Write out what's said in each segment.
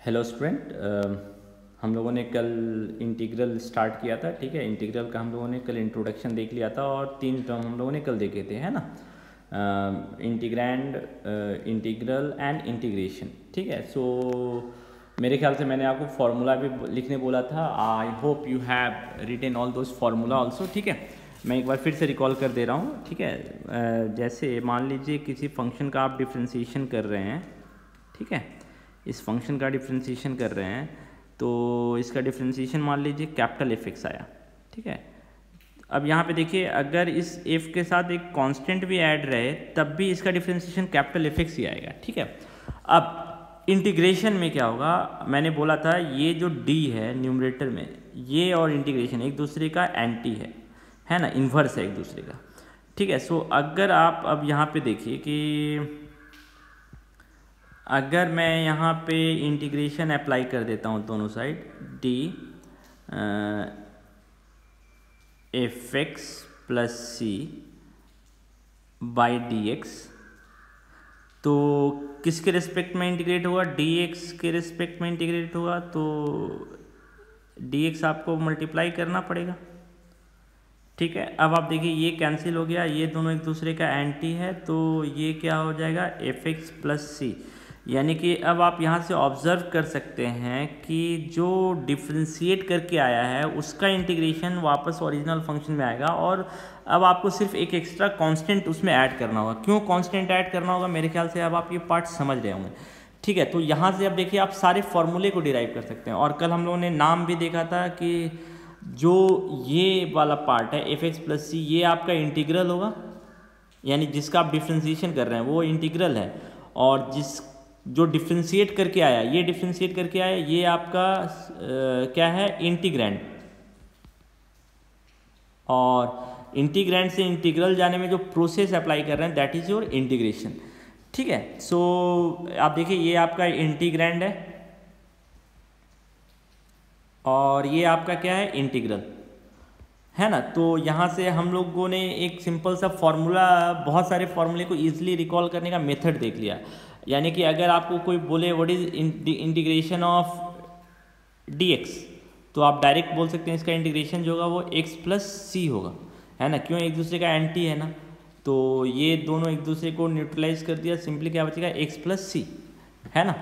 Hello student, हम लोगों ने कल इंटीग्रल स्टार्ट किया था। ठीक है, इंटीग्रल का हम लोगों ने कल इंट्रोडक्शन देख लिया था और 3 टर्म हम लोगों ने कल देखे थे, है ना। Integrand, integral and integration. ठीक है, सो मेरे ख्याल से मैंने आपको फार्मूला भी लिखने बोला था। I hope you have written all those formula also. ठीक है, मैं एक बार फिर से रिकॉल कर दे रहा हूँ। ठीक है, जैसे मान लीजिए किसी फंक्शन का आप डिफ्रेंशिएशन कर रहे हैं। ठीक है, इस फंक्शन का डिफ्रेंशिएशन कर रहे हैं तो इसका डिफ्रेंशिएशन मान लीजिए कैपिटल एफ एक्स आया। ठीक है, अब यहाँ पे देखिए, अगर इस एफ के साथ एक कांस्टेंट भी ऐड रहे तब भी इसका डिफ्रेंशिएशन कैपिटल एफ एक्स ही आएगा। ठीक है, अब इंटीग्रेशन में क्या होगा, मैंने बोला था ये जो डी है न्यूमरेटर में, ये और इंटीग्रेशन एक दूसरे का एंटी है ना, इन्वर्स है एक दूसरे का। ठीक है, सो अगर आप अब यहाँ पे देखिए कि अगर मैं यहाँ पे इंटीग्रेशन अप्लाई कर देता हूँ दोनों side, D F X plus C by D x, तो किसके रिस्पेक्ट में इंटीग्रेट होगा, डी एक्स के रिस्पेक्ट में इंटीग्रेट होगा। तो डी एक्स आपको मल्टीप्लाई करना पड़ेगा। ठीक है, अब आप देखिए ये कैंसिल हो गया, ये दोनों एक दूसरे का एंटी है, तो ये क्या हो जाएगा, एफ एक्स प्लस सी। यानी कि अब आप यहाँ से ऑब्जर्व कर सकते हैं कि जो डिफ्रेंशिएट करके आया है उसका इंटीग्रेशन वापस ओरिजिनल फंक्शन में आएगा, और अब आपको सिर्फ एक एक्स्ट्रा कांस्टेंट उसमें ऐड करना होगा। क्यों कांस्टेंट ऐड करना होगा, मेरे ख्याल से अब आप ये पार्ट समझ रहे होंगे। ठीक है, तो यहाँ से अब देखिए आप सारे फॉर्मूले को डिराइव कर सकते हैं। और कल हम लोगों ने नाम भी देखा था कि जो ये वाला पार्ट है एफ एक्स प्लस सी, ये आपका इंटीग्रल होगा, यानी जिसका आप डिफ्रेंशिएशन कर रहे हैं वो इंटीग्रल है, और जो डिफ्रेंशिएट करके आया, ये डिफ्रेंशिएट करके आया, ये आपका क्या है, इंटीग्रैंड। और इंटीग्रैंड से इंटीग्रल जाने में जो प्रोसेस अप्लाई कर रहे हैं दैट इज योर इंटीग्रेशन। ठीक है, सो आप देखिए ये आपका इंटीग्रैंड है और ये आपका क्या है, इंटीग्रल है ना। तो यहाँ से हम लोगों ने एक सिंपल सा फॉर्मूला, बहुत सारे फॉर्मूले को इजीली रिकॉल करने का मेथड देख लिया। यानी कि अगर आपको कोई बोले what is integration of D x, तो आप डायरेक्ट बोल सकते हैं इसका इंटीग्रेशन जो होगा वो एक्स प्लस सी होगा, है ना। क्यों, एक दूसरे का एंटी है ना, तो ये दोनों एक दूसरे को न्यूट्रलाइज कर दिया, सिंपली क्या बचेगा, एक्स प्लस सी, है ना।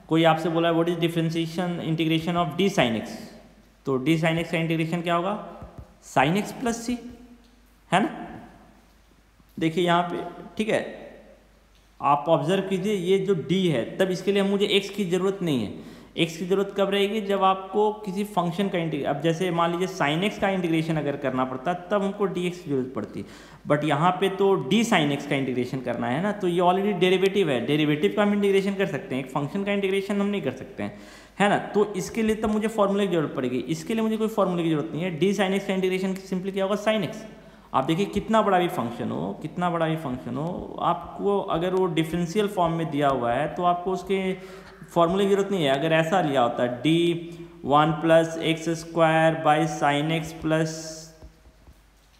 कोई आपसे बोला what is differentiation integration of D sine x, तो डी साइन एक्स का इंटीग्रेशन क्या होगा, साइन एक्स प्लस सी, है ना। देखिए यहाँ पे, ठीक है, आप ऑब्जर्व कीजिए ये जो d है, तब इसके लिए मुझे x की ज़रूरत नहीं है। x की ज़रूरत कब रहेगी, जब आपको किसी फंक्शन का अब जैसे मान लीजिए साइन x का इंटीग्रेशन अगर करना पड़ता तब हमको dx की जरूरत पड़ती, बट यहाँ पे तो d साइन x का इंटीग्रेशन करना है ना, तो ये ऑलरेडी डेरिवेटिव है, डेरिवेटिव का हम इंटीग्रेशन कर सकते हैं, एक फंक्शन का इंटीग्रेशन हम नहीं कर सकते हैं, है ना। तो इसके लिए तब मुझे फॉर्मूले की जरूरत पड़ेगी, इसके लिए मुझे कोई फॉर्मूले की जरूरत नहीं है। d साइन x का इंटीग्रेशन सिंपली क्या होगा, साइन x। आप देखिए कितना बड़ा भी फंक्शन हो, कितना बड़ा भी फंक्शन हो, आपको अगर वो डिफरेंशियल फॉर्म में दिया हुआ है तो आपको उसके फॉर्मूले की जरूरत नहीं है। अगर ऐसा लिया होता है D 1 plus x square by sine x plus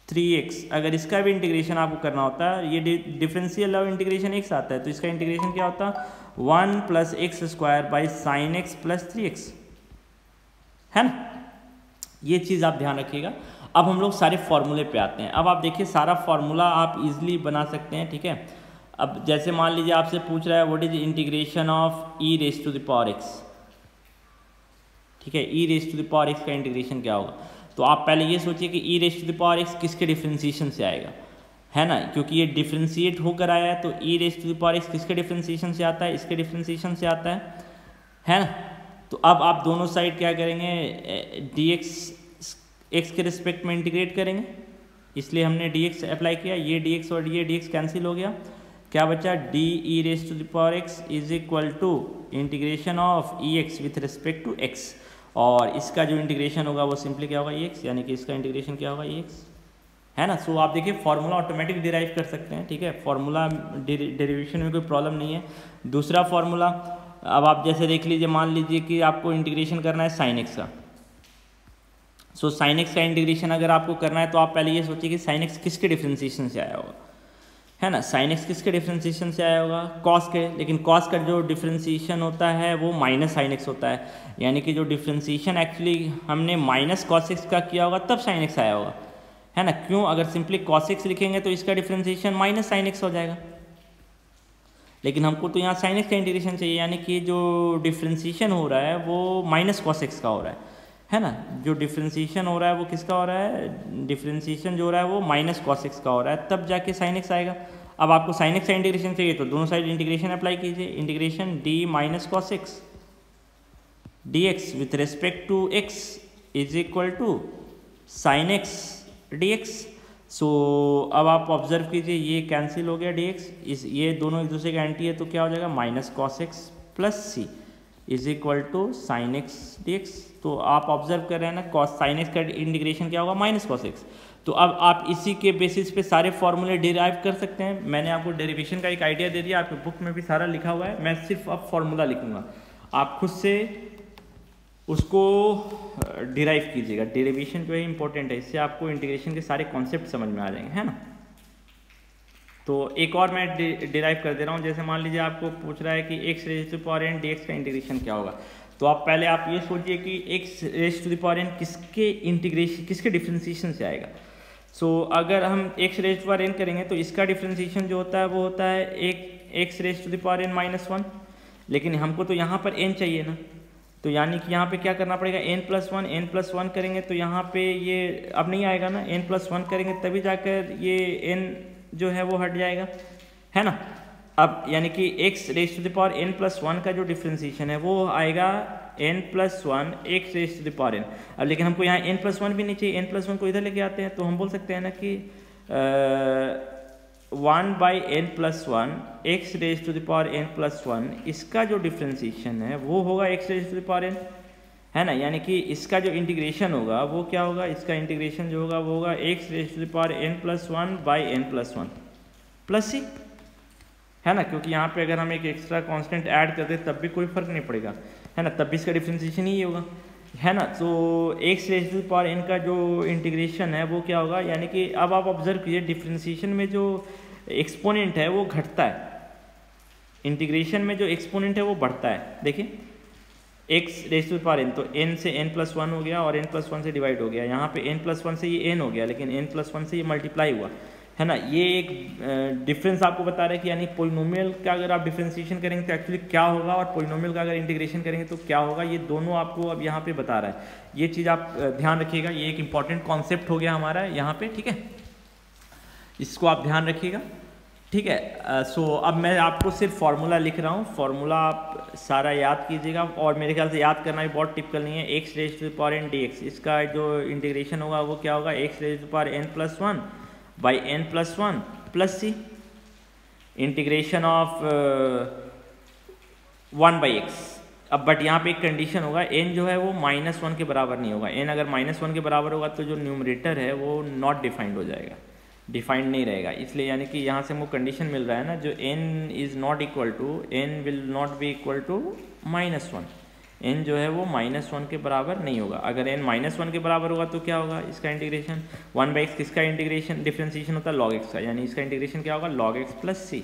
3x, अगर इसका भी इंटीग्रेशन आपको करना होता है, ये डिफरेंशियल और इंटीग्रेशन एक्स आता है, तो इसका इंटीग्रेशन क्या होता है 1 plus x square by sine x plus 3x, है ना। ये चीज़ आप ध्यान रखिएगा। अब हम लोग सारे फॉर्मूले पे आते हैं। अब आप देखिए सारा फॉर्मूला आप इजीली बना सकते हैं। ठीक है, अब जैसे मान लीजिए आपसे पूछ रहा है what is integration of e raise to the power x. ठीक है, e raise to the power x का इंटीग्रेशन क्या होगा, तो आप पहले ये सोचिए कि e raise to the power x किसके डिफ्रेंशिएशन से आएगा, है ना, क्योंकि ये डिफ्रेंशिएट होकर आया है, तो e raise to the power x किसके डिफ्रेंशिएशन से आता है, इसके डिफ्रेंशिएशन से आता है ना। तो अब आप दोनों साइड क्या करेंगे, डी एक्स के रिस्पेक्ट में इंटीग्रेट करेंगे, इसलिए हमने डी एक्स अप्लाई किया, ये डी एक्स और ये डी एक्स कैंसिल हो गया, क्या बचा, d e raise to the power x is equal to integration of e x with respect to x, और इसका जो इंटीग्रेशन होगा वो सिंपली क्या होगा, ई एक्स, यानी कि इसका इंटीग्रेशन क्या होगा, ई एक्स, है ना। सो आप देखिए फॉर्मूला ऑटोमेटिक डिराइव कर सकते हैं। ठीक है, फॉर्मूला डेरिवेशन में कोई प्रॉब्लम नहीं है। दूसरा फॉर्मूला, अब आप जैसे देख लीजिए, मान लीजिए कि आपको इंटीग्रेशन करना है साइन एक्स का, सो साइन एक्स का इंटीग्रेशन अगर आपको करना है तो आप पहले ये सोचिए कि साइन एक्स किसके डिफ्रेंशिएशन से आया होगा, है ना। साइन एक्स किसके डिफ्रेंशिएशन से आया होगा, कॉस के, लेकिन कॉस का जो डिफ्रेंशिएशन होता है वो माइनस साइन एक्स होता है, यानी कि जो डिफ्रेंशिएशन एक्चुअली हमने माइनस कॉस एक्स का किया होगा तब साइन एक्स आया होगा, है ना। क्यों, अगर सिंपली कॉस एक्स लिखेंगे तो इसका डिफ्रेंशिएशन माइनस साइन एक्स हो जाएगा, लेकिन हमको तो यहाँ साइन एक्स का इंटीग्रेशन चाहिए, यानी कि जो डिफ्रेंशिएशन हो रहा है वो माइनस कॉस एक्स का हो रहा है ना। जो डिफ्रेंशिएशन हो रहा है वो किसका हो रहा है, डिफ्रेंशिएशन जो हो रहा है वो माइनस कॉस एक्स का हो रहा है, तब जाके साइन एक्स आएगा। अब आपको साइन एक्स का इंटीग्रेशन चाहिए तो दोनों साइड इंटीग्रेशन अप्लाई कीजिए, integration d minus cos x d x with respect to x is equal to sine x d x. So अब आप ऑब्जर्व कीजिए, ये कैंसिल हो गया डी एक्स, इस ये दोनों एक दूसरे का एंटी है तो क्या हो जाएगा, minus cos x plus c is equal to sine x d x. तो आप ऑब्जर्व कर रहे हैं ना, कॉस साइन एक्स का इंटीग्रेशन क्या होगा, माइनस कॉस एक्स। तो अब आप इसी के बेसिस पे सारे फॉर्मूले डिराइव कर सकते हैं। मैंने आपको डेरिवेशन का एक आइडिया दे दिया, आपके बुक में भी सारा लिखा हुआ है, मैं सिर्फ अब फॉर्मूला लिखूंगा, आप खुद से उसको डिराइव कीजिएगा। डेरिवेशन जो है इंपॉर्टेंट है, इससे आपको इंटीग्रेशन के सारे कॉन्सेप्ट समझ में आ जाएंगे, है ना। तो एक और मैं डिराइव कर दे रहा हूँ, जैसे मान लीजिए आपको पूछ रहा है कि x raise to the power n d x का इंटीग्रेशन क्या होगा, तो आप पहले आप ये सोचिए कि x raise to the power n किसके इंटीग्रेशन, किसके डिफ्रेंशिएशन से आएगा। सो अगर हम x raise to power n करेंगे तो इसका डिफ्रेंशिएशन जो होता है वो होता है एक x raise to the power n minus one, लेकिन हमको तो यहाँ पर एन चाहिए ना, तो यानी कि यहाँ पे क्या करना पड़ेगा, n प्लस वन करेंगे तो यहाँ पे ये अब नहीं आएगा ना, n+1 करेंगे तभी जाकर ये n जो है वो हट जाएगा, है ना। अब यानी कि x raise to the power n+1 का जो डिफ्रेंशिएशन है वो आएगा n+1 x raise to the power n। अब लेकिन हमको यहाँ n+1 भी नहीं चाहिए, n+1 को इधर लेके आते हैं तो हम बोल सकते हैं ना कि 1/n+1 x raise to the power n+1 इसका जो डिफ्रेंशिएशन है वो होगा x raise to the power n, है ना। यानी कि इसका जो इंटीग्रेशन होगा वो क्या होगा, इसका इंटीग्रेशन जो होगा वो होगा x raise to the power n+1/n+1 plus c, है ना। क्योंकि यहाँ पे अगर हम एक एक्स्ट्रा कांस्टेंट ऐड कर दे तब भी कोई फर्क नहीं पड़ेगा, है ना, तब भी इसका डिफ्रेंशिएशन ही होगा, है ना। तो x raise to the power n का जो इंटीग्रेशन है वो क्या होगा, यानी कि अब आप ऑब्जर्व कीजिए डिफ्रेंशिएशन में जो एक्सपोनेंट है वो घटता है, इंटीग्रेशन में जो एक्सपोनेंट है वो बढ़ता है। देखिए x raise to the power n, तो n से n+1 हो गया और n+1 से डिवाइड हो गया, यहाँ पे n+1 से ये n हो गया, लेकिन n+1 से ये मल्टीप्लाई हुआ, है ना। ये एक डिफरेंस आपको बता रहा है कि यानी पोलिनोमियल का अगर आप डिफरेंशिएशन करेंगे तो एक्चुअली क्या होगा और पोलिनोमियल का अगर इंटीग्रेशन करेंगे तो क्या होगा, ये दोनों आपको अब यहाँ पे बता रहा है। ये चीज़ आप ध्यान रखिएगा, ये एक इंपॉर्टेंट कॉन्सेप्ट हो गया हमारा यहाँ पे, ठीक है, इसको आप ध्यान रखिएगा, ठीक है। सो अब मैं आपको सिर्फ फार्मूला लिख रहा हूँ, फार्मूला आप सारा याद कीजिएगा, और मेरे ख्याल से याद करना भी बहुत टिपिकल नहीं है। X raise to the power n dx, इसका जो इंटीग्रेशन होगा वो क्या होगा, x raise to the power n+1 by n+1 plus c integration of 1/x। अब बट यहाँ पे एक कंडीशन होगा, n जो है वो -1 के बराबर नहीं होगा, n अगर -1 के बराबर होगा तो जो न्यूमरेटर है वो नॉट डिफाइंड हो जाएगा, डिफाइंड नहीं रहेगा। इसलिए यानी कि यहाँ से हमको कंडीशन मिल रहा है ना, जो n is not equal to, n will not be equal to -1, n जो है वो -1 के बराबर नहीं होगा। अगर n -1 के बराबर होगा तो क्या होगा, इसका इंटीग्रेशन 1/x, किसका इंटीग्रेशन डिफ्रेंशिएशन होता है log x का, यानी इसका इंटीग्रेशन क्या होगा log x प्लस सी।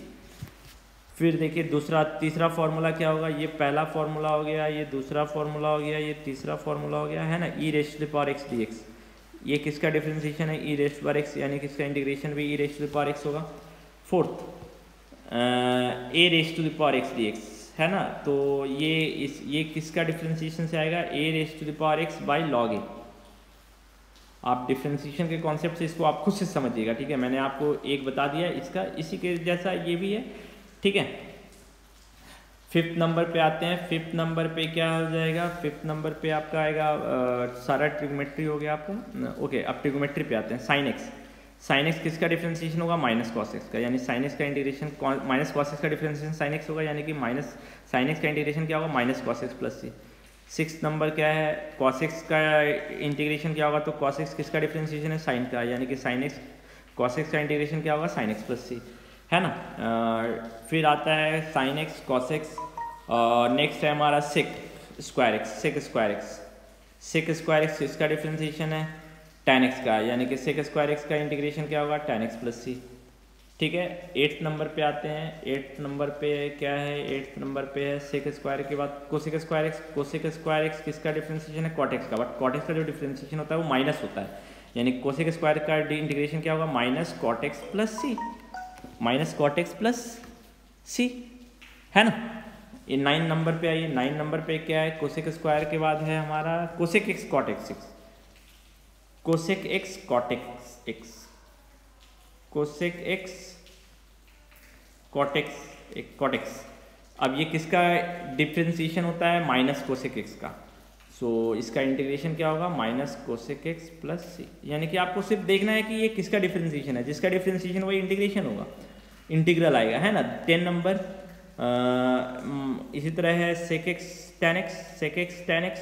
फिर देखिए तीसरा फार्मूला क्या होगा, ये पहला फार्मूला हो गया, ये दूसरा फार्मूला हो गया, ये तीसरा फार्मूला हो गया, है ना, e raise to the power x dx। ये किसका डिफ्रेंशिएशन है, e raise to the power x, यानी किसका इंटीग्रेशन भी e raise to the power x होगा। Fourth a raise to the power x dx, है ना, तो ये किसका डिफ्रेंशिएशन से आएगा, a raise to the power x by log a। आप डिफ्रेंशिएशन के कॉन्सेप्ट से इसको आप खुद से समझिएगा, ठीक है, मैंने आपको एक बता दिया इसका, इसी के जैसा ये भी है, ठीक है। फिफ्थ नंबर पे आते हैं, फिफ्थ नंबर पे क्या हो जाएगा, फिफ्थ नंबर पे आपका आएगा सारा ट्रिग्नोमेट्री हो गया आपका, ओके। अब ट्रिग्नोमेट्री पे आते हैं, साइन एक्स। साइन एक्स किसका डिफ्रेंशिएशन होगा, माइनस कॉस एक्स का, यानी साइन एक्स का इंटीग्रेशन माइनस कॉस एक्स का डिफ्रेंशिएशन साइन एक्स होगा, यानी कि माइनस साइन एक्स का इंटीग्रेशन क्या होगा, माइनस कॉस एक्स प्लस सी। सिक्स नंबर क्या है, कॉस एक्स का इंटीग्रेशन क्या होगा, तो कॉस एक्स किसका डिफ्रेंशिएशन है, साइन का, यानी कि साइन एक्स कॉस एक्स का इंटीग्रेशन क्या होगा, साइन एक्स प्लस सी, है ना। फिर आता है साइन एक्स कॉस एक्स, और नेक्स्ट है हमारा sec square x, sec square x. Sec square x इसका डिफ्रेंशिएशन है tan x का, यानी कि सेक स्क्वायर एक्स का इंटीग्रेशन क्या होगा, tan x प्लस सी, ठीक है। 8th नंबर पे आते हैं। 8th नंबर पे क्या है? 8th नंबर पे है सेक स्क्वायर के बाद cosec square x. Cosec square x किसका डिफ्रेंशिएशन है? कॉट एक्स का। बट कॉट एक्स का जो डिफ्रेंशिएशन होता है वो माइनस होता है, यानी कोसेक स्क्वायर का इंटीग्रेशन क्या होगा? माइनस कॉट एक्स प्लस सी, minus cot x plus c, है ना। ये 9 नंबर पे आइए। 9 नंबर पे क्या है? कोसेक स्क्वायर के बाद है हमारा cosec x cot x x, cosec x cot x x, cosec x cot x. अब ये किसका डिफ्रेंशिएशन होता है? माइनस कोसेक एक्स का। सो इसका इंटीग्रेशन क्या होगा? माइनस कोसेक एक्स प्लस सी। यानी कि आपको सिर्फ देखना है कि ये किसका डिफ्रेंशिएशन है, जिसका डिफ्रेंशिएशन वही इंटीग्रेशन होगा, इंटीग्रल आएगा, है ना। 10 नंबर इसी तरह है sec x tan x, sec x tan x,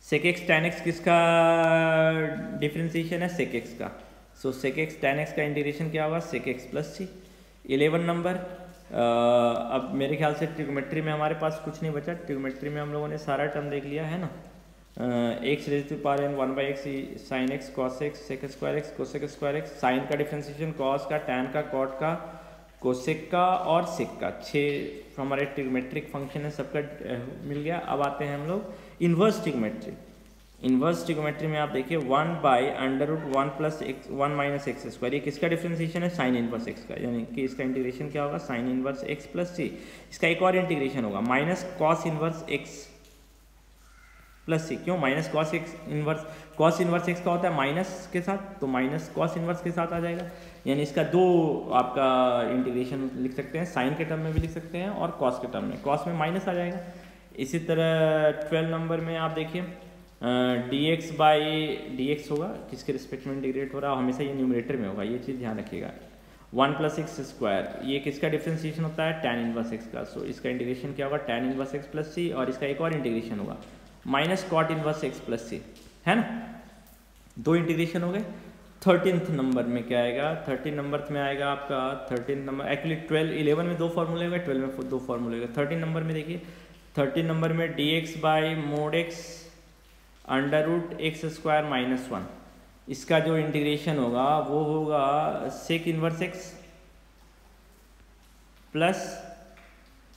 sec x tan x किसका डिफ्रेंशिएशन है? सेक एक्स का। So sec x tan x का इंटीग्रेशन क्या होगा? Sec x plus c. 11 number अब मेरे ख्याल से ट्रिग्नोमेट्री में हमारे पास कुछ नहीं बचा। ट्रिग्नोमेट्री में हम लोगों ने सारा टर्म देख लिया है ना। X raise to power n 1/x sine x cos x sec square x cosec square x, sine का डिफ्रेंशिएशन कॉस का, टैन का, कॉट का, कोसेक का और सेक का। 6 हमारे ट्रिग्नोमेट्रिक फंक्शन है, सबका मिल गया। अब आते हैं हम लोग इन्वर्स ट्रिग्नोमेट्री। इन्वर्स ट्रिग्नोमेट्री में आप देखिए 1/√1 plus x 1 minus x square, ये किसका डिफ्रेंशिएशन है? साइन इनवर्स एक्स का, यानी कि इसका इंटीग्रेशन क्या होगा? Sine inverse x plus c. इसका एक और इंटीग्रेशन होगा minus cos inverse x plus c. क्यों? Minus cos x inverse, cos inverse x का होता है माइनस के साथ, तो माइनस कॉस इनवर्स के साथ आ जाएगा। यानी इसका 2 आपका इंटीग्रेशन लिख सकते हैं, साइन के टर्म में भी लिख सकते हैं और कॉस के टर्म में। कॉस में माइनस आ जाएगा। इसी तरह 12 नंबर में आप देखिए dx बाई dx होगा, किसके रिस्पेक्ट में इंटीग्रेट हो रहा है, हमेशा ये न्यूमरेटर में होगा, ये चीज़ ध्यान रखिएगा। 1 प्लस एक्स स्क्वायर, ये किसका डिफ्रेंशिएशन होता है? टैन इनवर्स एक्स का। सो इसका इंटीग्रेशन क्या होगा? Tan inverse x plus c, और इसका एक और इंटीग्रेशन होगा minus cot inverse x plus c, है ना। 2 इंटीग्रेशन हो गए। 13th नंबर में क्या आएगा? 13 नंबर में आएगा आपका 13 नंबर, एक्चुअली 11 में 2 फॉर्मूले होगा, 12 में 2 फॉर्मूले होगा। 13 नंबर में देखिए, 13 नंबर में dx by mod x √x square minus 1, इसका जो इंटीग्रेशन होगा वो होगा sec inverse x plus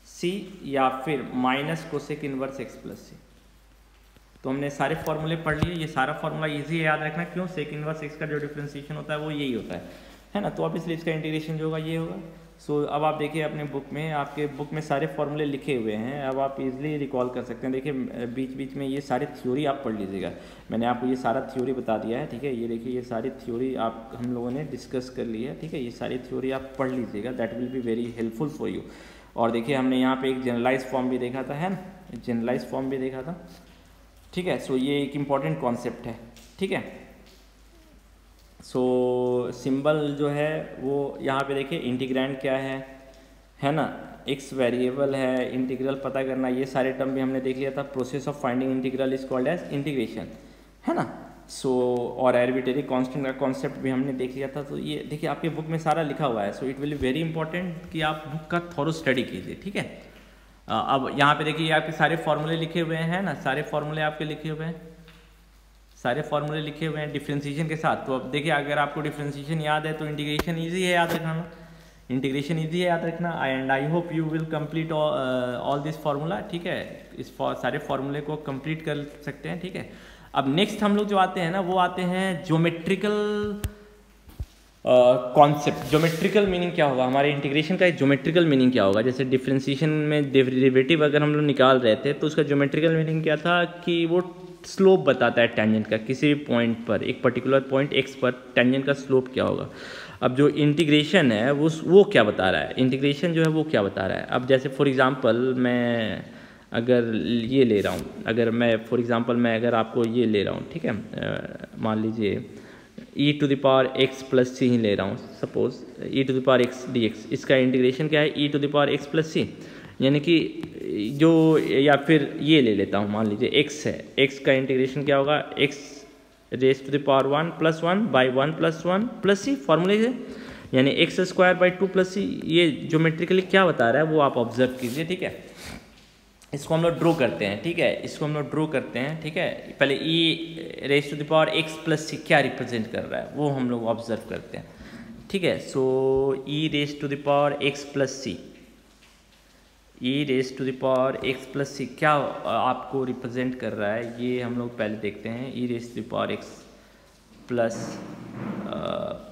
c या फिर minus cosec inverse x plus c. तो हमने सारे फॉर्मूले पढ़ लिए। ये सारा फॉर्मूला इजी है याद रखना, क्यों? सेक इनवर्स एक्स का जो डिफ्रेंशिएशन होता है वो यही होता है ना। तो ऑब्वियसली इसका इंटीग्रेशन जो होगा ये होगा। सो अब आप देखिए अपने बुक में, आपके बुक में सारे फॉर्मूले लिखे हुए हैं, अब आप इजीली रिकॉल कर सकते हैं। देखिए बीच बीच में ये सारी थ्योरी आप पढ़ लीजिएगा, मैंने आपको ये सारा थ्योरी बता दिया है, ठीक है। ये देखिए ये सारी थ्योरी आप हम लोगों ने डिस्कस कर ली है, ठीक है। ये सारी थ्योरी आप पढ़ लीजिएगा, that will be very helpful for you. और देखिए हमने यहाँ पे एक जनरलाइज फॉर्म भी देखा था, है ना, जनरलाइज फॉर्म भी देखा था, ठीक है। सो ये एक इम्पॉर्टेंट कॉन्सेप्ट है, ठीक है। सो सिंबल जो है वो यहाँ पे देखिए, इंटीग्रैंड क्या है ना, एक्स वेरिएबल है, इंटीग्रल पता करना, ये सारे टर्म भी हमने देख लिया था। Process of finding integral is called as integration, है ना। सो और आर्बिट्रेरी कांस्टेंट का कॉन्सेप्ट भी हमने देख लिया था। तो ये देखिए आपके बुक में सारा लिखा हुआ है। So it will be very important कि आप बुक का थोरो स्टडी कीजिए, ठीक है। अब यहाँ पे देखिए आपके सारे फॉर्मूले लिखे हुए हैं ना, सारे फॉर्मूले आपके लिखे हुए हैं, सारे फॉर्मूले लिखे हुए हैं डिफ्रेंशिएशन के साथ। तो अब देखिए अगर आपको डिफ्रेंशिएशन याद है तो इंटीग्रेशन इजी है याद रखना, इंटीग्रेशन इजी है याद रखना। And I hope you will complete all this formula, ठीक है। इस सारे फार्मूले को कंप्लीट कर सकते हैं, ठीक है। अब नेक्स्ट हम लोग जो आते हैं ना, वो आते हैं ज्योमेट्रिकल कॉन्सेप्ट। ज्योमेट्रिकल मीनिंग क्या होगा हमारे इंटीग्रेशन का, ज्योमेट्रिकल मीनिंग क्या होगा। जैसे डिफ्रेंशिएशन में डेरिवेटिव अगर हम लोग निकाल रहे थे तो उसका ज्योमेट्रिकल मीनिंग क्या था कि वो स्लोप बताता है टेंजेंट का, किसी भी पॉइंट पर, एक पर्टिकुलर पॉइंट एक्स पर टेंजेंट का स्लोप क्या होगा। अब जो इंटीग्रेशन है वो क्या बता रहा है, इंटीग्रेशन जो है वो क्या बता रहा है। अब जैसे फॉर एग्जांपल मैं अगर ये ले रहा हूँ, अगर मैं फॉर एग्जांपल मैं अगर आपको ये ले रहा हूँ, ठीक है, मान लीजिए e⁻x प्लस सी ही ले रहा हूँ, सपोज e⁻x dx, इसका इंटीग्रेशन क्या है, e⁻x प्लस सी, यानी कि जो, या फिर ये ले लेता हूँ, मान लीजिए x है, x का इंटीग्रेशन क्या होगा, x raise to the power 1 + 1 by 1 + 1 plus c फॉर्मूले से, यानी x² / 2 + सी। ये ज्योमेट्रिकली क्या बता रहा है वो आप ऑब्जर्व कीजिए, ठीक है। इसको हम लोग ड्रॉ करते हैं, ठीक है, इसको हम लोग ड्रॉ करते हैं, ठीक है। पहले e⁻x + c क्या रिप्रेजेंट कर रहा है वो हम लोग ऑब्जर्व करते हैं, ठीक है। So e raise to the power x plus c, e raise to the power x plus c क्या आपको रिप्रेजेंट कर रहा है, ये हम लोग पहले देखते हैं। E raise to the power x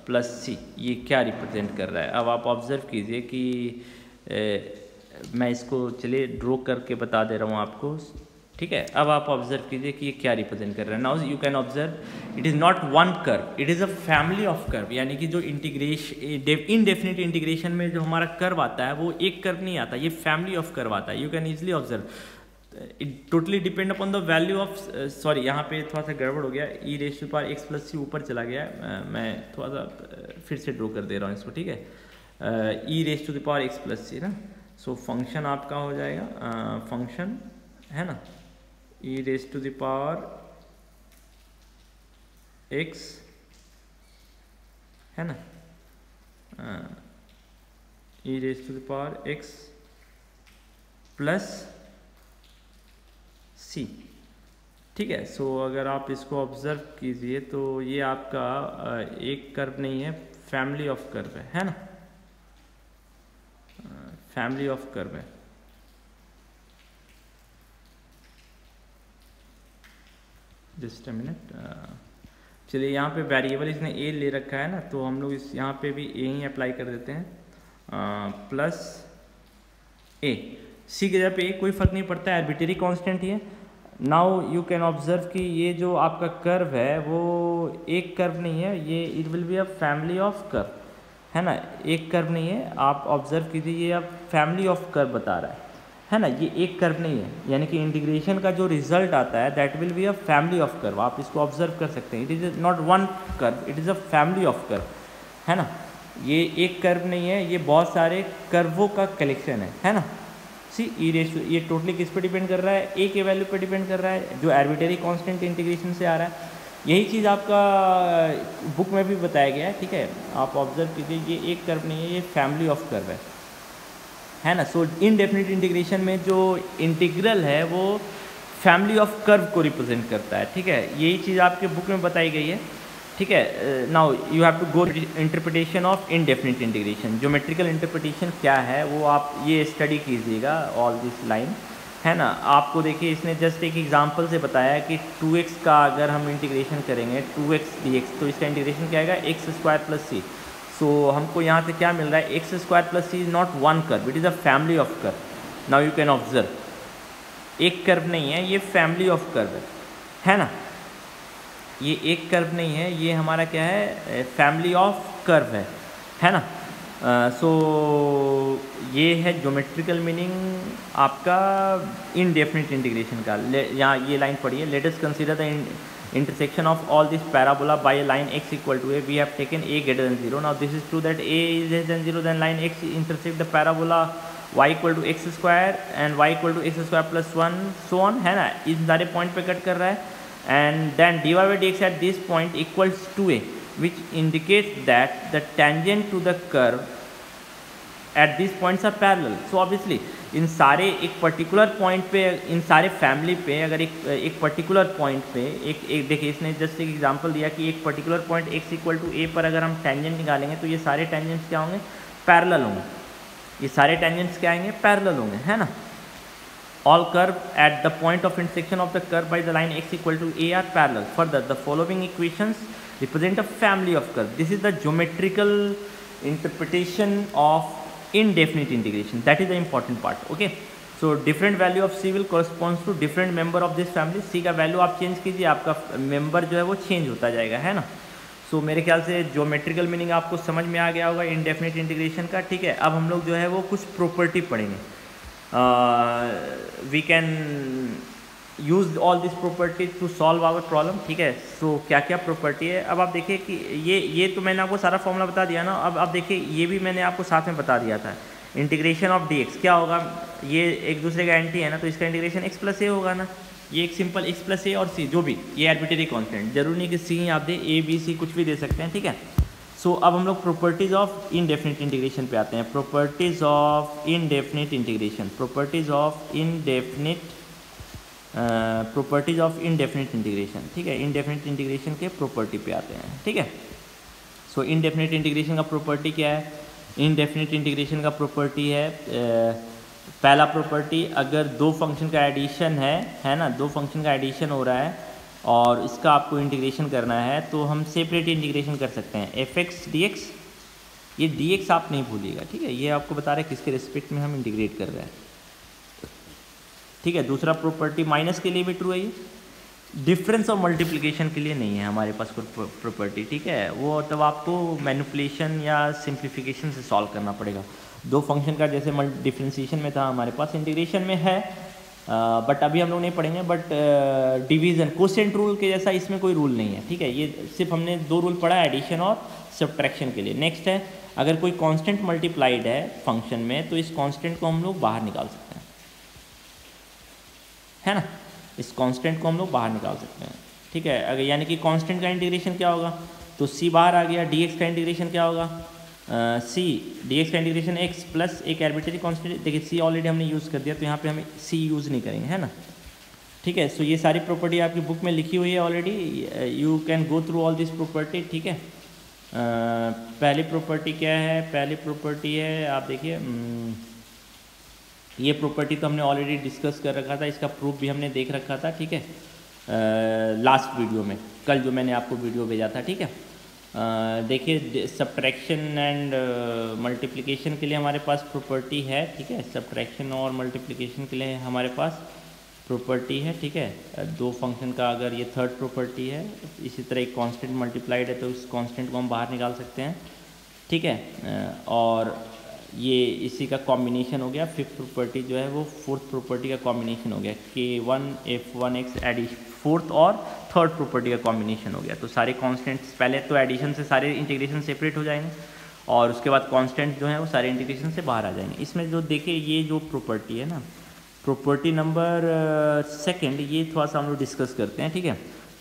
plus c ये क्या रिप्रेजेंट कर रहा है। अब आप ऑब्ज़र्व कीजिए कि मैं इसको चलिए ड्रॉ करके बता दे रहा हूँ आपको, ठीक है। अब आप ऑब्जर्व कीजिए कि ये क्या रिप्रेजेंट कर रहा है। Now you can observe it is not one curve, it is a family of curve, यानी कि जो इनडेफिनिट इंटीग्रेशन में जो हमारा कर्व आता है वो एक कर्व नहीं आता, ये फैमिली ऑफ कर्व आता है। You can easily observe it totally depend upon the value of, sorry यहाँ पे थोड़ा सा गड़बड़ हो गया, e raise to power x plus c ऊपर चला गया, मैं थोड़ा सा फिर से ड्रॉ कर दे रहा हूँ इसको, ठीक है। E raise to the power x plus c ना, सो फंक्शन आपका हो जाएगा फंक्शन है ना, e raise to the power x है ना, e raise to the power x plus c, ठीक है। सो अगर आप इसको ऑब्जर्व कीजिए तो ये आपका एक कर्व नहीं है, फैमिली ऑफ कर्व है ना, फैमिली ऑफ कर्व है। जस्ट अ मिनट, चलिए यहाँ पे वेरिएबल इसने ए ले रखा है ना, तो हम लोग इस यहाँ पे भी ए ही अप्लाई कर देते हैं, प्लस ए, सी के जगह पे कोई फर्क नहीं पड़ता है, आर्बिट्रेरी कांस्टेंट ही है। नाउ यू कैन ऑब्जर्व कि ये जो आपका कर्व है वो एक कर्व नहीं है, ये it will be a family of curve है ना, एक कर्व नहीं है। आप ऑब्जर्व कीजिए ये अब फैमिली ऑफ कर्व बता रहा है ना, ये एक कर्व नहीं है, यानी कि इंटीग्रेशन का जो रिजल्ट आता है that will be a family of curve. आप इसको ऑब्जर्व कर सकते हैं, it is not one curve, it is a family of curve है ना, ये एक कर्व नहीं है, ये बहुत सारे कर्वों का कलेक्शन है ना। सी ई रेशियो ये टोटली किस पे डिपेंड कर रहा है, ए के वैल्यू पे डिपेंड कर रहा है, जो आर्बिट्रेरी कांस्टेंट इंटीग्रेशन से आ रहा है। यही चीज़ आपका बुक में भी बताया गया है, ठीक है। आप ऑब्जर्व कीजिए ये एक कर्व नहीं है, ये फैमिली ऑफ कर्व है ना। सो इनडेफिनिट इंटीग्रेशन में जो इंटीग्रल है वो फैमिली ऑफ कर्व को रिप्रेजेंट करता है, ठीक है। यही चीज़ आपके बुक में बताई गई है, ठीक है। Now you have to go interpretation of indefinite integration, geometrical interpretation क्या है वो आप ये स्टडी कीजिएगा, ऑल दिस लाइन है ना। आपको देखिए इसने जस्ट एक एग्जांपल से बताया कि 2x का अगर हम इंटीग्रेशन करेंगे 2x dx तो इसका इंटीग्रेशन क्या आएगा, x square plus c. So हमको यहाँ से क्या मिल रहा है, x square plus c is not one curve, it is a family of curve. Now you can observe एक कर्व नहीं है, ये फैमिली ऑफ कर्व है ना, ये एक कर्व नहीं है, ये हमारा क्या है, फैमिली ऑफ कर्व है ना। सो ये है ज्योमेट्रिकल मीनिंग आपका इनडेफिनिट इंटीग्रेशन का। यहाँ ये लाइन पढ़िए, let us consider the intersection of all this parabola by a line x equal to a. We have taken a greater than 0. Now this is true that a is less than 0, then line x intersect the parabola y equal to x square and y equal to x square plus 1 so on है ना, इन सारे point पे cut कर रहा है। and then dy by dx at this point equals to a, which indicates that the tangent to the curve at these points are parallel. So obviously इन सारे एक particular point पे, इन सारे फैमिली पे अगर एक पर्टिकुलर पॉइंट पे एक देखिए इसने जस्ट एक एग्जांपल दिया कि एक particular point x equal to a पर अगर हम टेंजेंट निकालेंगे तो ये सारे टेंजेंट्स क्या होंगे, पैरेलल होंगे, ये सारे टेंजेंट्स क्या आएंगे, पैरेलल होंगे है ना। All curve at the point of intersection of the curve by the line x equal to a are parallel. Further the following equations represent a family of curve. This is the geometrical interpretation of indefinite integration, that is the important part, okay. So different value of c will corresponds to different member of this family. c का value आप change कीजिए, आपका member जो है वो change होता जाएगा है ना। सो मेरे ख्याल से ज्योमेट्रिकल मीनिंग आपको समझ में आ गया होगा इनडेफिनिट इंटीग्रेशन का, ठीक है। अब हम लोग जो है वो कुछ प्रॉपर्टी पढ़ेंगे, we can use all this property to solve our problem, ठीक है। सो क्या क्या प्रॉपर्टी है, अब आप देखिए कि ये तो मैंने आपको सारा फॉर्मूला बता दिया ना। अब देखिए ये भी मैंने आपको साथ में बता दिया था, इंटीग्रेशन ऑफ dx क्या होगा, ये एक दूसरे का एंटी है ना, तो इसका इंटीग्रेशन x प्लस ए होगा ना, ये एक सिंपल x प्लस ए और c जो भी ये आर्बिट्रेरी कांस्टेंट, जरूरी नहीं कि c आप दे, a b c कुछ भी दे सकते हैं, ठीक है। सो अब हम लोग प्रॉपर्टीज ऑफ इनडेफिनिट इंटीग्रेशन पे आते हैं। Properties of indefinite integration, properties of indefinite properties of indefinite integration, ठीक है। इनडेफिनिट इंटीग्रेशन के प्रॉपर्टी पे आते हैं, ठीक है। सो इनडेफिनेट इंटीग्रेशन का प्रॉपर्टी क्या है? इनडेफिनेट इंटीग्रेशन का प्रॉपर्टी है पहला प्रॉपर्टी, अगर दो फंक्शन का एडिशन है ना, दो फंक्शन का एडिशन हो रहा है और इसका आपको इंटीग्रेशन करना है तो हम सेपरेट इंटीग्रेशन कर सकते हैं। एफ एक्स डी एक्स, ये डी एक्स आप नहीं भूलिएगा, ठीक है, ये आपको बता रहा है किसके रिस्पेक्ट में हम इंटीग्रेट कर रहे हैं, ठीक है। दूसरा प्रॉपर्टी माइनस के लिए भी ट्रू है, ये डिफरेंस और मल्टीप्लिकेशन के लिए नहीं है हमारे पास कोई प्रॉपर्टी, ठीक है। वो तब आपको मैनिपुलेशन या सिंप्लीफिकेशन से सॉल्व करना पड़ेगा। दो फंक्शन का जैसे डिफरेंशिएशन में था हमारे पास, इंटीग्रेशन में है, बट अभी हम लोग नहीं पढ़ेंगे। बट डिवीज़न कोसेंट रूल के जैसा इसमें कोई रूल नहीं है, ठीक है। ये सिर्फ हमने दो रूल पढ़ा है, एडिशन और सब्ट्रैक्शन के लिए। नेक्स्ट है, अगर कोई कांस्टेंट मल्टीप्लाइड है फंक्शन में तो इस कांस्टेंट को हम लोग बाहर निकाल सकते हैं, है ना, इस कांस्टेंट को हम लोग बाहर निकाल सकते हैं, ठीक है। अगर यानी कि कांस्टेंट का इंटीग्रेशन क्या होगा, तो सी बाहर आ गया, डी एक्स का इंटीग्रेशन क्या होगा, सी डी एक्स का इंटीग्रेशन एक्स प्लस एक आर्बिट्रेरी कांस्टेंट। देखिए सी ऑलरेडी हमने यूज़ कर दिया तो यहाँ पे हमें सी यूज़ नहीं करेंगे, है ना, ठीक है। सो ये सारी प्रॉपर्टी आपकी बुक में लिखी हुई है already, you can go through all this property, ठीक है। पहली प्रॉपर्टी क्या है, पहली प्रॉपर्टी है, आप देखिए ये प्रॉपर्टी तो हमने ऑलरेडी डिस्कस कर रखा था, इसका प्रूफ भी हमने देख रखा था, ठीक है, लास्ट वीडियो में, कल जो मैंने आपको वीडियो भेजा था, ठीक है। देखिए सब्ट्रैक्शन एंड मल्टीप्लिकेशन के लिए हमारे पास प्रॉपर्टी है, ठीक है, सब्ट्रैक्शन और मल्टीप्लिकेशन के लिए हमारे पास प्रॉपर्टी है, ठीक है। दो फंक्शन का अगर ये थर्ड प्रॉपर्टी है, इसी तरह एक कांस्टेंट मल्टीप्लाइड है तो उस कांस्टेंट को हम बाहर निकाल सकते हैं, ठीक है। और ये इसी का कॉम्बिनेशन हो गया, फिफ्थ प्रॉपर्टी जो है वो फोर्थ प्रॉपर्टी का कॉम्बिनेशन हो गया, K1F1x एडिशन, फोर्थ और थर्ड प्रॉपर्टी का कॉम्बिनेशन हो गया। तो सारे कांस्टेंट्स पहले तो एडिशन से सारे इंटीग्रेशन सेपरेट हो जाएंगे और उसके बाद कांस्टेंट जो है वो सारे इंटीग्रेशन से बाहर आ जाएंगे। इसमें जो देखिए ये जो प्रॉपर्टी है ना, प्रॉपर्टी नंबर सेकेंड, ये थोड़ा सा हम लोग डिस्कस करते हैं, ठीक है।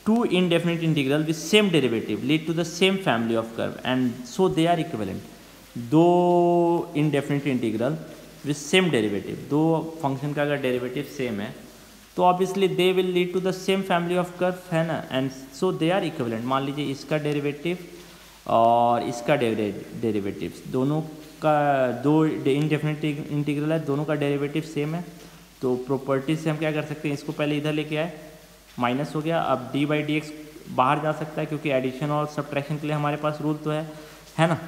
Two indefinite integral with same derivative lead to the same family of curve and so they are equivalent. दो indefinite integral with same derivative, दो फंक्शन का अगर डेरिवेटिव सेम है तो obviously they will lead to the same family of curve, है ना, and so they are equivalent. मान लीजिए इसका डेरिवेटिव और इसका डेरिवेटिव, दोनों का दो इनडेफिनिट इंटीग्रल है, दोनों का डेरिवेटिव सेम है, तो प्रॉपर्टी से हम क्या कर सकते हैं, इसको पहले इधर लेके आए, माइनस हो गया, अब डी बाई डी एक्स बाहर जा सकता है क्योंकि एडिशन और सब्ट्रैक्शन के लिए हमारे पास रूल तो है ना।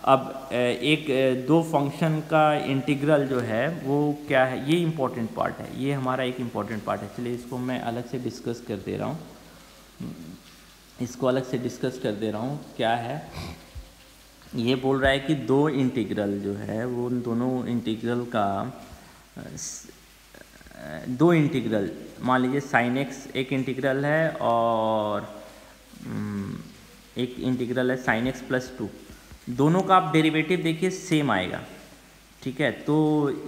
अब एक दो फंक्शन का इंटीग्रल जो है वो क्या है, ये इम्पोर्टेंट पार्ट है, ये हमारा एक इम्पोर्टेंट पार्ट है। चलिए इसको मैं अलग से डिस्कस कर दे रहा हूँ, इसको अलग से डिस्कस कर दे रहा हूँ। क्या है, ये बोल रहा है कि दो इंटीग्रल जो है वो उन दोनों इंटीग्रल का दो इंटीग्रल, मान लीजिए साइन एक्स एक इंटीग्रल है और एक इंटीग्रल है साइन एक्स प्लस 2, दोनों का आप डेरिवेटिव देखिए सेम आएगा, ठीक है। तो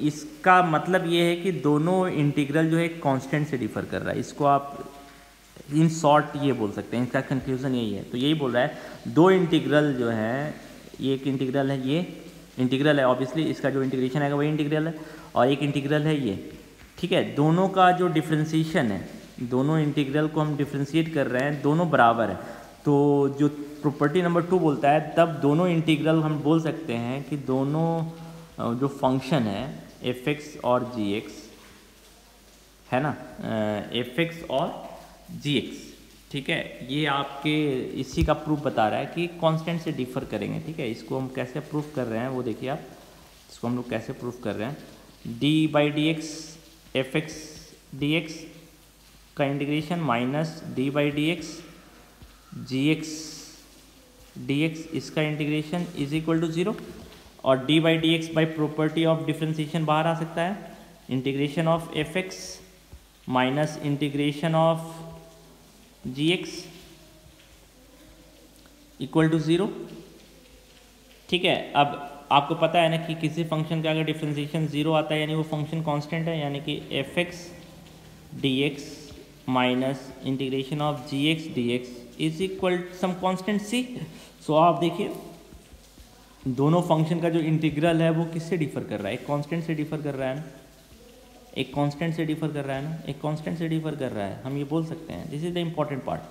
इसका मतलब ये है कि दोनों इंटीग्रल जो है कांस्टेंट से डिफर कर रहा है, इसको आप इन शॉर्ट ये बोल सकते हैं, इसका कंक्लूजन यही है। तो यही बोल रहा है दो इंटीग्रल जो है, ये एक इंटीग्रल है, ये इंटीग्रल है, ऑब्वियसली इसका जो इंटीग्रेशन आएगा वही इंटीग्रल है, और एक इंटीग्रल है ये, ठीक है। दोनों का जो डिफ्रेंशिएशन है, दोनों इंटीग्रल को हम डिफ्रेंशिएट कर रहे हैं, दोनों बराबर है। तो जो प्रॉपर्टी नंबर 2 बोलता है, तब दोनों इंटीग्रल हम बोल सकते हैं कि दोनों जो फंक्शन है एफ एक्स और जी एक्स, है ना, एफ एक्स और जी एक्स, ठीक है, ये आपके इसी का प्रूफ बता रहा है कि कांस्टेंट से डिफर करेंगे, ठीक है। इसको हम कैसे प्रूफ कर रहे हैं वो देखिए आप, इसको हम लोग कैसे प्रूफ कर रहे हैं, d by D x f x d x का integration minus d by D x g x d x, इसका इंटीग्रेशन इज इक्वल टू 0, और d by D x by property of differentiation बाहर आ सकता है, integration of f x minus integration of g x equal to 0, ठीक है। अब आपको पता है ना कि किसी फंक्शन का अगर डिफ्रेंशिएशन 0 आता है यानी वो फंक्शन कांस्टेंट है, यानी कि f x d x minus integration of g x d x is equal some constant c. So आप देखिए दोनों फंक्शन का जो इंटीग्रल है वो किससे डिफर कर रहा है, एक कांस्टेंट से डिफर कर रहा है ना, एक कांस्टेंट से डिफर कर रहा है ना, एक कांस्टेंट से डिफर कर रहा है, हम ये बोल सकते हैं, this is the important part,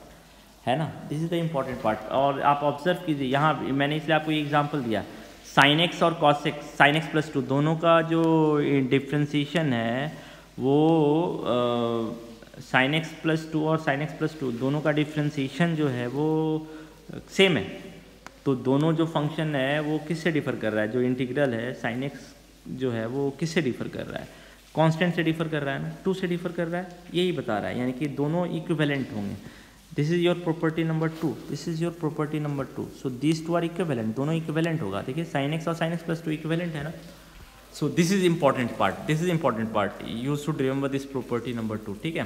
है ना। This is the important part. और आप ऑब्जर्व कीजिए यहाँ मैंने इसलिए आपको ये एग्जांपल दिया, साइन एक्स और cos x, sign x plus 2 दोनों का जो डिफ्रेंसीशन है वो साइन एक्स प्लस 2 और साइन एक्स प्लस 2 दोनों का डिफ्रेंसीशन जो है वो सेम है। तो दोनों जो फंक्शन है वो किससे डिफ़र कर रहा है, जो इंटीग्रल है साइन एक्स जो है वो किससे डिफ़र कर रहा है, कांस्टेंट से डिफ़र कर रहा है ना, 2 से डिफ़र कर रहा है, यही बता रहा है, यानी कि दोनों इक्विवेलेंट होंगे। This is your property number 2, this is your property number 2। So this two are equivalent, दोनों इक्विवेलेंट होगा। देखिए साइन एक्स और साइन एक्स प्लस 2 इक्विवेलेंट है ना। So this is important part, this is important part, you should remember this property number 2, ठीक है।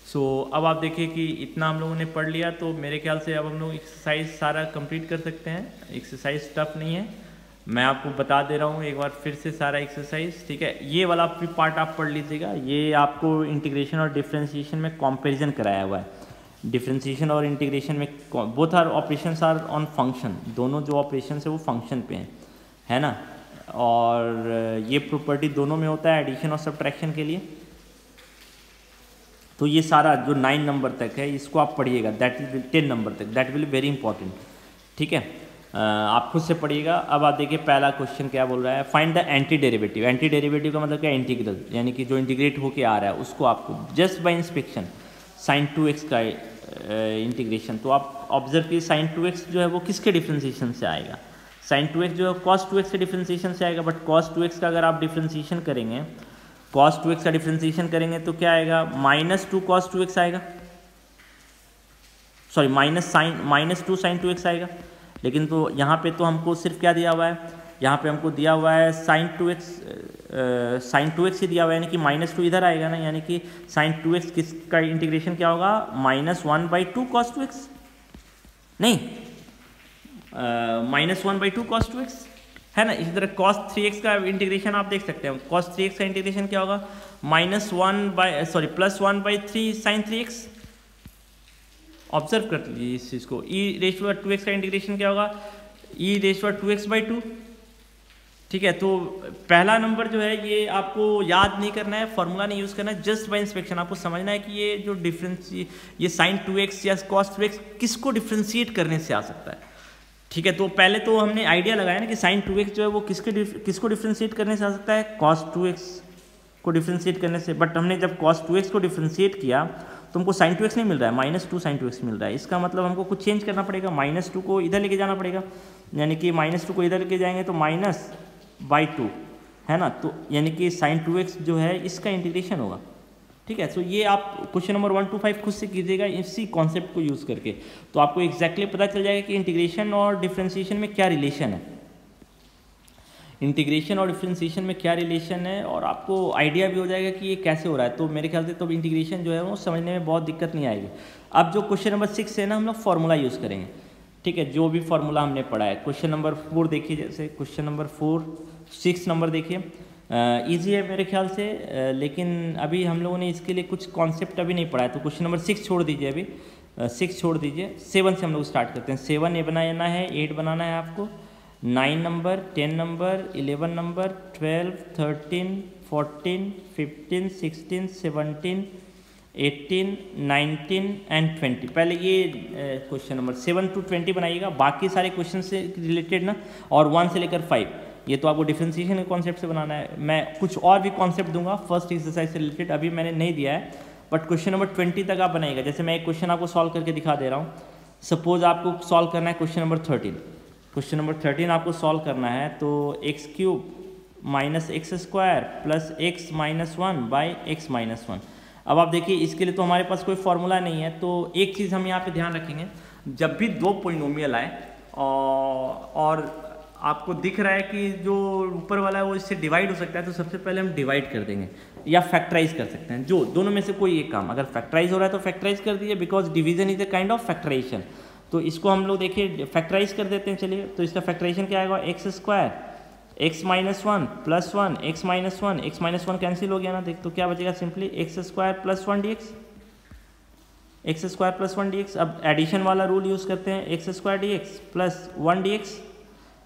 सो अब आप देखिए कि इतना हम लोगों ने पढ़ लिया, तो मेरे ख्याल से अब हम लोग एक्सरसाइज सारा कंप्लीट कर सकते हैं। एक्सरसाइज टफ नहीं है, मैं आपको बता दे रहा हूँ एक बार फिर से सारा एक्सरसाइज, ठीक है। ये वाला भी पार्ट आप पढ़ लीजिएगा, ये आपको इंटीग्रेशन और डिफरेंशिएशन में कंपैरिजन कराया हुआ है। डिफरेंशिएशन और इंटीग्रेशन में both are operations are on function, दोनों जो ऑपरेशन है वो फंक्शन पे हैं, है ना। और ये प्रॉपर्टी दोनों में होता है एडिशन और सब्ट्रैक्शन के लिए। तो ये सारा जो 9 नंबर तक है इसको आप पढ़िएगा, दैट इज 10 नंबर तक, दैट विल वेरी इंपॉर्टेंट, ठीक है। आप खुद से पढ़िएगा। अब आप देखिए पहला क्वेश्चन क्या बोल रहा है, find the anti derivative. Anti derivative का मतलब क्या, इंटीग्रल, यानी कि जो इंटीग्रेट होके आ रहा है उसको आपको just by inspection sign 2x का इंटीग्रेशन। तो आप ऑब्जर्व कीजिए साइन 2x जो है वो किसके डिफ्रेंशिएशन से आएगा, साइन 2x जो है cos 2x के डिफ्रेंशिएशन से आएगा। बट cos 2x का अगर आप डिफ्रेंशिएशन करेंगे, cos 2x का डिफ्रेंशिएशन करेंगे तो क्या आएगा, -2 cos 2x आएगा, सॉरी -2 sin 2x आएगा। लेकिन तो यहाँ पे तो हमको सिर्फ क्या दिया हुआ है, यहाँ पे हमको दिया हुआ है sin 2x ही दिया हुआ है, यानी कि -2 इधर आएगा ना, यानी कि sin 2x किसका इंटीग्रेशन क्या होगा, -1/2 cos 2x, नहीं -1/2 cos 2x है ना। इसी तरह cos 3x का इंटीग्रेशन आप देख सकते हैं, cos 3x का इंटीग्रेशन क्या होगा, +1/3 sin 3x। ऑब्जर्व कर लीजिए इस चीज़ को। e⁻2x का इंटीग्रेशन क्या होगा, e⁻2x/2, ठीक है। तो पहला नंबर जो है ये आपको याद नहीं करना है, फॉर्मूला नहीं यूज़ करना है, जस्ट बाय इंस्पेक्शन आपको समझना है कि ये जो डिफरेंस, ये sin 2x या cos 2x किसको डिफ्रेंशिएट करने से आ सकता है, ठीक है। तो पहले तो हमने आइडिया लगाया ना कि sin 2x जो है वो किसको डिफ्रेंशिएट करने से आ सकता है, cos 2x को डिफ्रेंशिएट करने से। बट हमने जब cos 2x को डिफ्रेंशिएट किया तो हमको sin 2x नहीं मिल रहा है, -2 sin 2x मिल रहा है। इसका मतलब हमको कुछ चेंज करना पड़ेगा, -2 को इधर लेके जाना पड़ेगा, यानी कि -2 को इधर लेके जाएंगे तो -/2 है ना। तो यानी कि sin 2x जो है इसका इंटीग्रेशन होगा, ठीक है। सो ये आप क्वेश्चन नंबर 1 to 5 खुद से कीजिएगा इसी कॉन्सेप्ट को यूज़ करके, तो आपको एग्जैक्टली पता चल जाएगा कि इंटीग्रेशन और डिफ्रेंशिएशन में क्या रिलेशन है, इंटीग्रेशन और डिफ्रेंशिएशन में क्या रिलेशन है, और आपको आइडिया भी हो जाएगा कि ये कैसे हो रहा है। तो मेरे ख्याल से तो इंटीग्रेशन जो है वो समझने में बहुत दिक्कत नहीं आएगी। अब जो क्वेश्चन नंबर 6 है ना, हम लोग फार्मूला यूज़ करेंगे, ठीक है, जो भी फार्मूला हमने पढ़ा है। क्वेश्चन नंबर 4 देखिए, जैसे क्वेश्चन नंबर 4, 6 नंबर देखिए, ईजी है मेरे ख्याल से, लेकिन अभी हम लोगों ने इसके लिए कुछ कॉन्सेप्ट अभी नहीं पढ़ा है। तो क्वेश्चन नंबर 6 छोड़ दीजिए, अभी 6 छोड़ दीजिए, 7 से हम लोग स्टार्ट करते हैं। 7 ये बनाना है, 8 बनाना है आपको, 9 नंबर, 10 नंबर, 11 नंबर, 12, 13, 14, 15, 16, 17, 18, 19 एंड 20। पहले ये क्वेश्चन नंबर 7 to 20 बनाइएगा, बाकी सारे क्वेश्चन से रिलेटेड ना, और 1 से लेकर 5 ये तो आपको डिफ्रेंशिएशन के कॉन्सेप्ट से बनाना है। मैं कुछ और भी कॉन्सेप्ट दूंगा फर्स्ट एक्सरसाइज से रिलेटेड, अभी मैंने नहीं दिया है, बट क्वेश्चन नंबर 20 तक आप बनाइएगा। जैसे मैं एक क्वेश्चन आपको सॉल्व करके दिखा दे रहा हूँ। सपोज आपको सॉल्व करना है क्वेश्चन नंबर 13, क्वेश्चन नंबर 13 आपको सॉल्व करना है, तो x³ - x² plus x - 1 by x - 1। अब आप देखिए इसके लिए तो हमारे पास कोई फॉर्मूला नहीं है, तो एक चीज़ हम यहाँ पे ध्यान रखेंगे, जब भी दो पॉलिनोमियल आए और आपको दिख रहा है कि जो ऊपर वाला है वो इससे डिवाइड हो सकता है, तो सबसे पहले हम डिवाइड कर देंगे या फैक्टराइज कर सकते हैं, जो दोनों में से कोई एक काम। अगर फैक्टराइज हो रहा है तो फैक्टराइज कर दीजिए, because division is a kind of factorisation. तो इसको हम लोग देखिए फैक्टराइज कर देते हैं, चलिए। तो इसका फैक्टराइजेशन क्या आएगा, x² x - 1 plus 1 x - 1, x - 1 cancel हो गया ना, देख तो क्या बचेगा, simply x² plus 1 dx, x² plus 1 dx। अब एडिशन वाला रूल यूज़ करते हैं, x² dx प्लस 1 dx,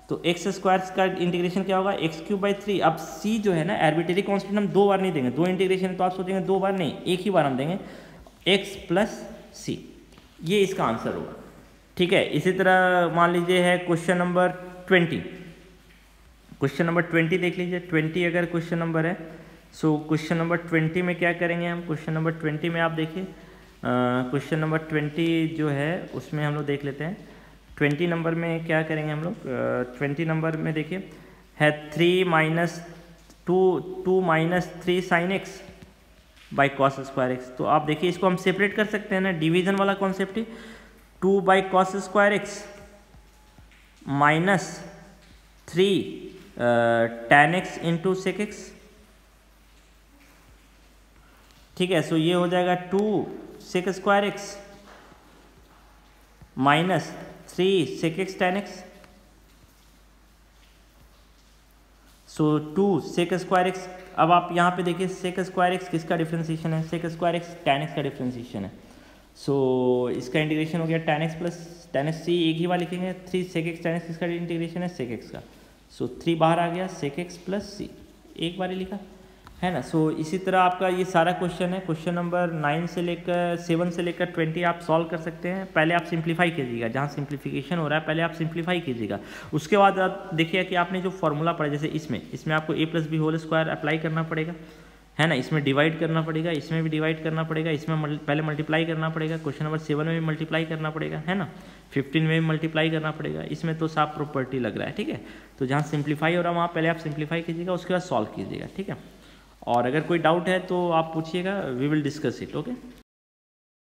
तो x² का इंटीग्रेशन क्या होगा, x³/3। अब c जो है ना आर्बिट्रेरी कांस्टेंट, हम 2 बार नहीं देंगे, 2 इंटीग्रेशन तो आप सोचेंगे 2 बार नहीं, एक ही बार हम देंगे, x प्लस c। ये इसका आंसर होगा। ठीक है, इसी तरह मान लीजिए है क्वेश्चन नंबर 20। क्वेश्चन नंबर 20 देख लीजिए, 20 अगर क्वेश्चन नंबर है, सो क्वेश्चन नंबर 20 में क्या करेंगे हम। क्वेश्चन नंबर 20 में आप देखिए, क्वेश्चन नंबर 20 जो है उसमें हम लोग देख लेते हैं। 20 नंबर में क्या करेंगे हम लोग, 20 नंबर में देखिए है 3 minus 2 minus 3 sine x by cos square x. तो आप देखिए इसको हम सेपरेट कर सकते हैं ना, डिवीजन वाला कॉन्सेप्ट ही। 2 by cos square x minus 3 tan x into sec x. ठीक है, सो ये हो जाएगा 2 sec square x minus 3 sec x tan x। So 2 sec square x. अब आप यहाँ पे देखिए सेक स्क्वायर एक्स किसका डिफ्रेंसिएशन है, sec square x tan x का डिफ्रेंसिएशन है। सो इसका इंटीग्रेशन हो गया tan x plus tan x, C एक ही बार लिखेंगे। 3 सेक एक्स tan x किसका इंटीग्रेशन है, सेक एक्स का। सो 3 बाहर आ गया, सेक एक्स प्लस सी एक बार ही लिखा है ना। सो इसी तरह आपका ये सारा क्वेश्चन है, क्वेश्चन नंबर 9 से लेकर 7 से लेकर 20 आप सॉल्व कर सकते हैं। पहले आप सिंप्लीफाई कीजिएगा, जहाँ सिंप्लीफिकेशन हो रहा है पहले आप सिंप्लीफाई कीजिएगा। उसके बाद आप देखिए कि आपने जो फॉर्मूला पढ़ा, जैसे इसमें आपको a plus b whole square apply करना पड़ेगा, है ना। इसमें डिवाइड करना पड़ेगा, इसमें भी डिवाइड करना पड़ेगा, इसमें पहले मल्टीप्लाई करना पड़ेगा, क्वेश्चन नंबर 7 में भी मल्टीप्लाई करना पड़ेगा, है ना। 15 में भी मल्टीप्लाई करना पड़ेगा। इसमें तो साफ प्रॉपर्टी लग रहा है, ठीक है। तो जहाँ सिंप्लीफाई हो रहा है वहाँ पहले आप सिंप्लीफाई कीजिएगा, उसके बाद सॉल्व कीजिएगा, ठीक है। और अगर कोई डाउट है तो आप पूछिएगा, we will discuss it, okay.